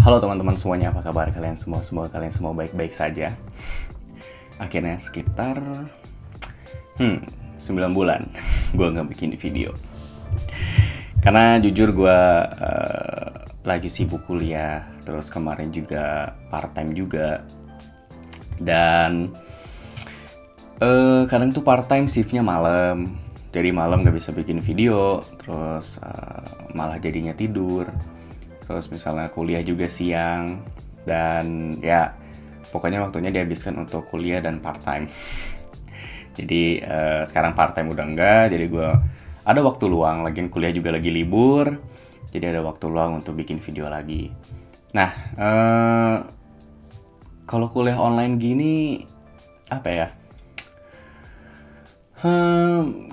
Halo teman-teman semuanya, apa kabar kalian semua? Semoga kalian semua baik-baik saja. Akhirnya sekitar 9 bulan gue nggak bikin video. Karena jujur gue lagi sibuk kuliah, terus kemarin juga part time juga. Dan kadang tuh part time shiftnya malam, jadi malam nggak bisa bikin video, terus malah jadinya tidur. Terus misalnya kuliah juga siang, dan ya pokoknya waktunya dihabiskan untuk kuliah dan part time. Jadi sekarang part time udah enggak, jadi gue ada waktu luang, lagian kuliah juga lagi libur, jadi ada waktu luang untuk bikin video lagi. Nah, kalau kuliah online gini, apa ya?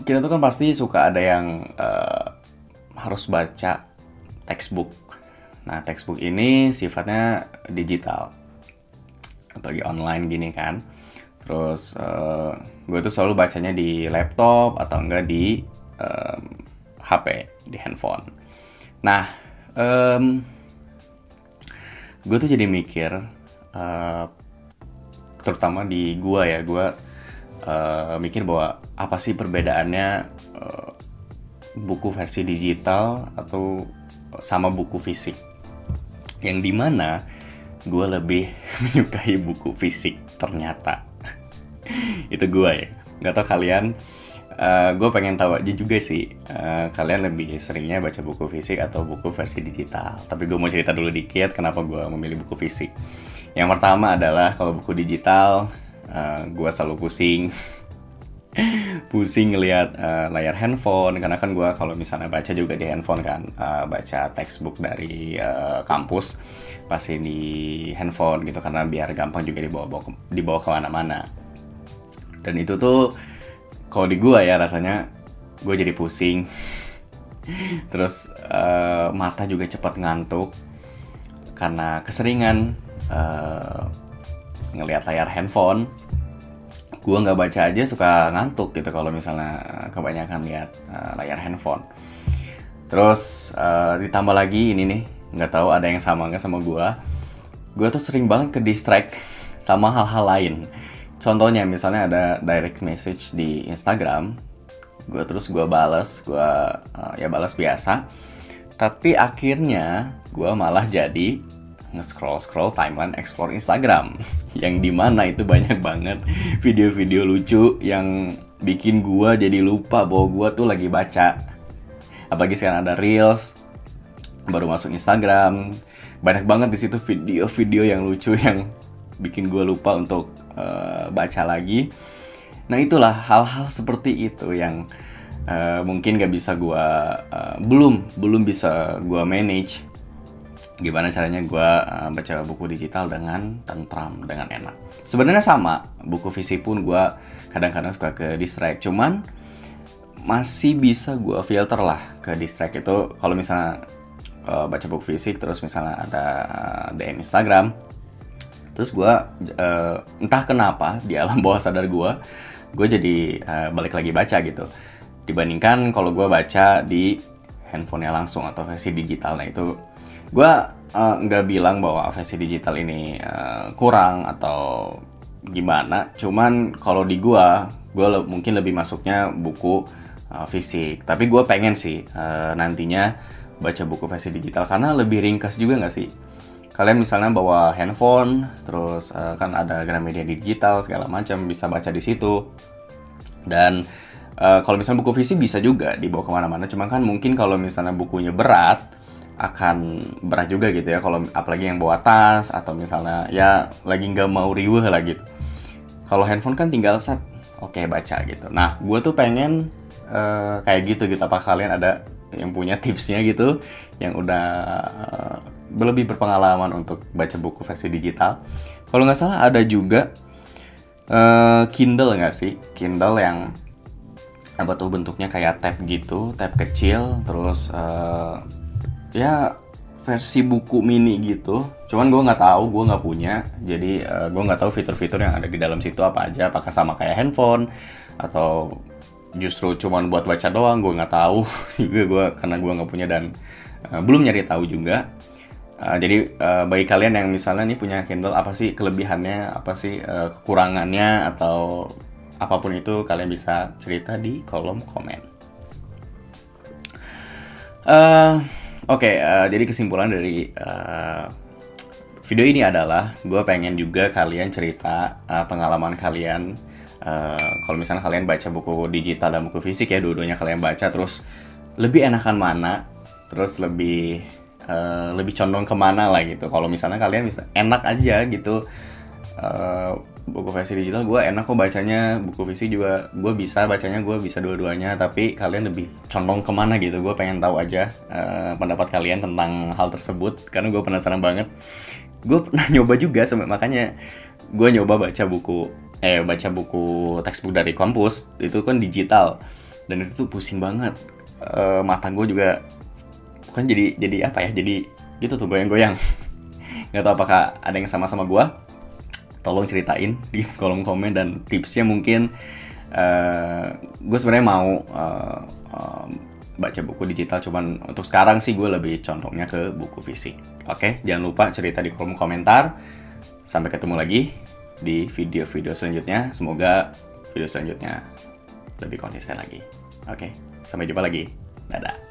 Kita tuh kan pasti suka ada yang harus baca textbook. Nah, textbook ini sifatnya digital, apalagi online gini kan. Terus gue tuh selalu bacanya di laptop atau enggak di HP, di handphone. Nah, gue tuh jadi mikir, terutama di gue mikir bahwa apa sih perbedaannya buku versi digital atau sama buku fisik, yang dimana gue lebih menyukai buku fisik ternyata. Itu gue ya, nggak tau kalian. Gue pengen tahu aja juga sih, kalian lebih seringnya baca buku fisik atau buku versi digital. Tapi gue mau cerita dulu dikit kenapa gue memilih buku fisik. Yang pertama adalah kalau buku digital, gue selalu pusing ngelihat layar handphone, karena kan gue kalau misalnya baca juga di handphone kan, baca textbook dari kampus pasti di handphone gitu, karena biar gampang juga dibawa kemana-mana. Dan itu tuh kalau di gue ya rasanya gue jadi pusing. Terus mata juga cepat ngantuk karena keseringan ngelihat layar handphone. Gue nggak baca aja suka ngantuk gitu kalau misalnya kebanyakan lihat layar handphone. Terus ditambah lagi ini nih, nggak tahu ada yang sama nggak sama gue. Gue tuh sering banget ke distract sama hal-hal lain. Contohnya misalnya ada direct message di Instagram, gue balas, ya balas biasa. Tapi akhirnya gue malah jadi nge-scroll timeline explore Instagram, yang dimana itu banyak banget video-video lucu yang bikin gue jadi lupa bahwa gue tuh lagi baca. Apalagi sekarang ada Reels, baru masuk Instagram, banyak banget di situ video-video yang lucu yang bikin gue lupa untuk baca lagi. Nah, itulah hal-hal seperti itu yang mungkin gak bisa gue belum bisa gue manage. Gimana caranya gue baca buku digital dengan tentram, dengan enak. Sebenarnya sama, buku fisik pun gue kadang-kadang suka ke distract. Cuman masih bisa gue filter lah ke distract itu. Kalau misalnya baca buku fisik terus misalnya ada DM Instagram, terus gue entah kenapa di alam bawah sadar gue jadi balik lagi baca gitu. Dibandingkan kalau gue baca di handphonenya langsung atau versi digital. Nah, itu gue nggak bilang bahwa versi digital ini kurang atau gimana. Cuman kalau di gue mungkin lebih masuknya buku fisik. Tapi gue pengen sih nantinya baca buku versi digital karena lebih ringkas juga nggak sih? Kalian misalnya bawa handphone, terus kan ada Gramedia digital segala macam, bisa baca di situ. Dan kalau misalnya buku fisik bisa juga dibawa kemana-mana. Cuma kan mungkin kalau misalnya bukunya berat, akan berat juga gitu ya, kalau apalagi yang bawa tas atau misalnya ya lagi nggak mau riweh lah gitu. Kalau handphone kan tinggal set, oke, baca gitu. Nah, gue tuh pengen kayak gitu. Apa kalian ada yang punya tipsnya gitu, yang udah lebih berpengalaman untuk baca buku versi digital? Kalau nggak salah ada juga Kindle nggak sih? Kindle yang apa tuh bentuknya kayak tab gitu, tab kecil, terus ya versi buku mini gitu. Cuman gue nggak tahu, gue nggak punya. Jadi gue nggak tahu fitur-fitur yang ada di dalam situ apa aja. Apakah sama kayak handphone atau justru cuman buat baca doang? Gue nggak tahu juga, karena gue nggak punya dan belum nyari tahu juga. Jadi bagi kalian yang misalnya nih punya Kindle, apa sih kelebihannya, apa sih kekurangannya, atau apapun itu, kalian bisa cerita di kolom komen. Jadi kesimpulan dari video ini adalah gue pengen juga kalian cerita pengalaman kalian. Kalau misalnya kalian baca buku digital dan buku fisik ya, dua-duanya kalian baca, terus lebih enakan mana, terus lebih condong kemana lah gitu. Kalau misalnya kalian bisa enak aja gitu, buku versi digital gue enak kok bacanya, buku fisik juga gue bisa bacanya, gue bisa dua-duanya, tapi kalian lebih condong kemana gitu. Gue pengen tahu aja pendapat kalian tentang hal tersebut, karena gue penasaran banget. Gue pernah nyoba juga, makanya gue nyoba baca buku textbook dari kampus, itu kan digital, dan itu tuh pusing banget. Mata gue juga bukan jadi apa ya, jadi gitu tuh goyang-goyang. Nggak tahu apakah ada yang sama-sama gue. Tolong ceritain di kolom komen, dan tipsnya mungkin gue sebenarnya mau baca buku digital, cuman untuk sekarang sih gue lebih condongnya ke buku fisik. Oke, jangan lupa cerita di kolom komentar. Sampai ketemu lagi di video-video selanjutnya. Semoga video selanjutnya lebih konsisten lagi. Oke, sampai jumpa lagi. Dadah.